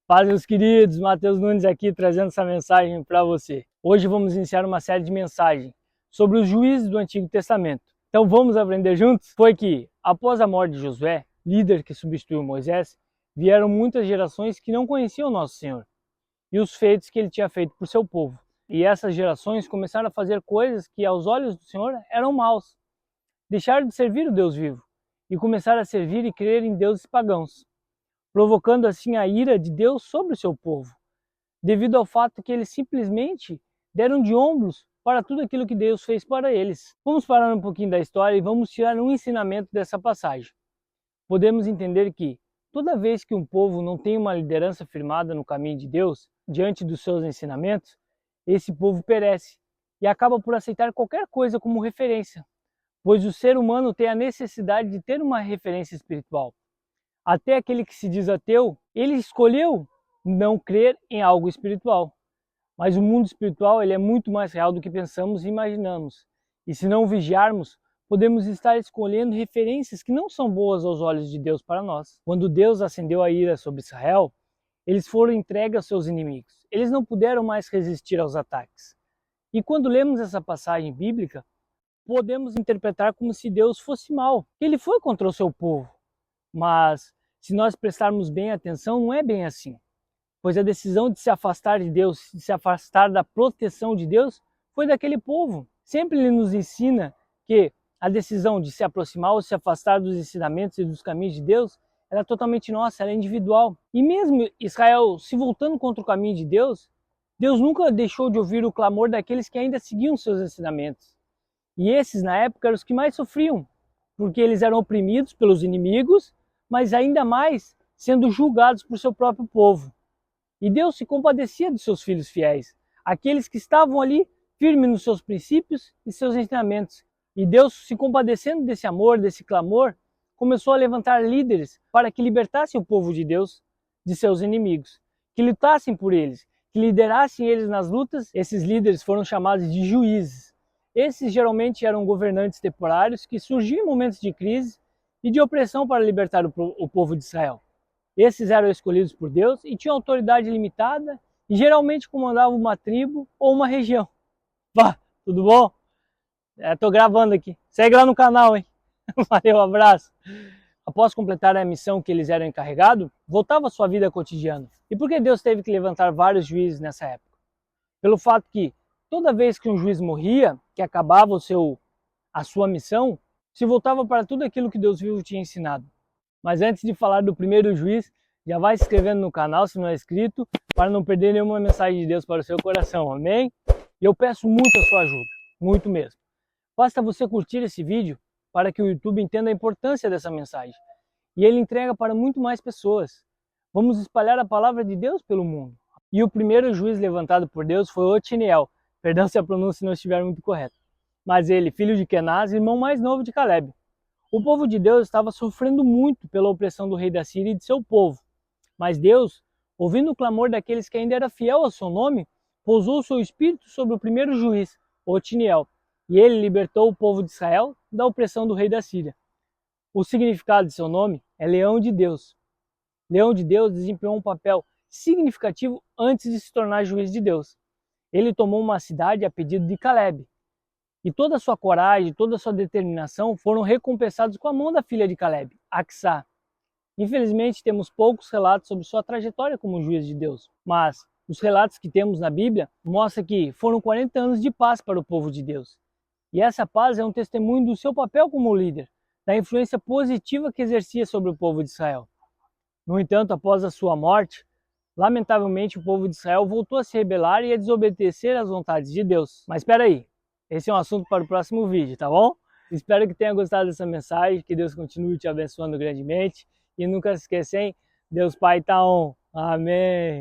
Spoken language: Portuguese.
Paz, meus queridos, Matheus Nunes aqui trazendo essa mensagem para você. Hoje vamos iniciar uma série de mensagens sobre os juízes do Antigo Testamento. Então vamos aprender juntos? Foi que, após a morte de Josué, líder que substituiu Moisés, vieram muitas gerações que não conheciam Nosso Senhor e os feitos que ele tinha feito por seu povo. E essas gerações começaram a fazer coisas que aos olhos do Senhor eram maus. Deixaram de servir o Deus vivo e começaram a servir e crer em deuses pagãos, provocando assim a ira de Deus sobre o seu povo, devido ao fato que eles simplesmente deram de ombros para tudo aquilo que Deus fez para eles. Vamos parar um pouquinho da história e vamos tirar um ensinamento dessa passagem. Podemos entender que toda vez que um povo não tem uma liderança firmada no caminho de Deus, diante dos seus ensinamentos, esse povo perece e acaba por aceitar qualquer coisa como referência, pois o ser humano tem a necessidade de ter uma referência espiritual. Até aquele que se diz ateu, ele escolheu não crer em algo espiritual. Mas o mundo espiritual ele é muito mais real do que pensamos e imaginamos. E se não vigiarmos, podemos estar escolhendo referências que não são boas aos olhos de Deus para nós. Quando Deus acendeu a ira sobre Israel, eles foram entregues aos seus inimigos. Eles não puderam mais resistir aos ataques. E quando lemos essa passagem bíblica, podemos interpretar como se Deus fosse mau. Ele foi contra o seu povo. Mas, se nós prestarmos bem atenção, não é bem assim. Pois a decisão de se afastar de Deus, de se afastar da proteção de Deus, foi daquele povo. Sempre ele nos ensina que a decisão de se aproximar ou se afastar dos ensinamentos e dos caminhos de Deus, ela é totalmente nossa, ela é individual. E mesmo Israel se voltando contra o caminho de Deus, Deus nunca deixou de ouvir o clamor daqueles que ainda seguiam seus ensinamentos. E esses, na época, eram os que mais sofriam, porque eles eram oprimidos pelos inimigos, mas ainda mais sendo julgados por seu próprio povo. E Deus se compadecia dos seus filhos fiéis, aqueles que estavam ali firmes nos seus princípios e seus ensinamentos. E Deus, se compadecendo desse amor, desse clamor, começou a levantar líderes para que libertassem o povo de Deus de seus inimigos, que lutassem por eles, que liderassem eles nas lutas. Esses líderes foram chamados de juízes. Esses geralmente eram governantes temporários que surgiam em momentos de crise e de opressão para libertar o povo de Israel. Esses eram escolhidos por Deus e tinham autoridade limitada e geralmente comandavam uma tribo ou uma região. Pá, tudo bom? Tô gravando aqui. Segue lá no canal, hein? Valeu, abraço. Após completar a missão que eles eram encarregados, voltava à sua vida cotidiana. E por que Deus teve que levantar vários juízes nessa época? Pelo fato que toda vez que um juiz morria, que acabava a sua missão, se voltava para tudo aquilo que Deus vivo tinha ensinado. Mas antes de falar do primeiro juiz, já vai se inscrevendo no canal se não é inscrito, para não perder nenhuma mensagem de Deus para o seu coração, amém? E eu peço muito a sua ajuda, muito mesmo. Basta você curtir esse vídeo para que o YouTube entenda a importância dessa mensagem e ele entrega para muito mais pessoas. Vamos espalhar a palavra de Deus pelo mundo. E o primeiro juiz levantado por Deus foi Otiniel, perdão se a pronúncia não estiver muito correta. Mas ele, filho de Kenaz, irmão mais novo de Caleb. O povo de Deus estava sofrendo muito pela opressão do rei da Síria e de seu povo. Mas Deus, ouvindo o clamor daqueles que ainda era fiel ao seu nome, pousou o seu espírito sobre o primeiro juiz, Otiniel, e ele libertou o povo de Israel da opressão do rei da Síria. O significado de seu nome é Leão de Deus. Leão de Deus desempenhou um papel significativo antes de se tornar juiz de Deus. Ele tomou uma cidade a pedido de Caleb. E toda a sua coragem, toda a sua determinação foram recompensados com a mão da filha de Caleb, Acsá. Infelizmente, temos poucos relatos sobre sua trajetória como juiz de Deus, mas os relatos que temos na Bíblia mostram que foram 40 anos de paz para o povo de Deus. E essa paz é um testemunho do seu papel como líder, da influência positiva que exercia sobre o povo de Israel. No entanto, após a sua morte, lamentavelmente o povo de Israel voltou a se rebelar e a desobedecer às vontades de Deus. Mas espera aí. Esse é um assunto para o próximo vídeo, tá bom? Espero que tenha gostado dessa mensagem, que Deus continue te abençoando grandemente. E nunca se esqueça, hein? Deus Pai tá on. Amém.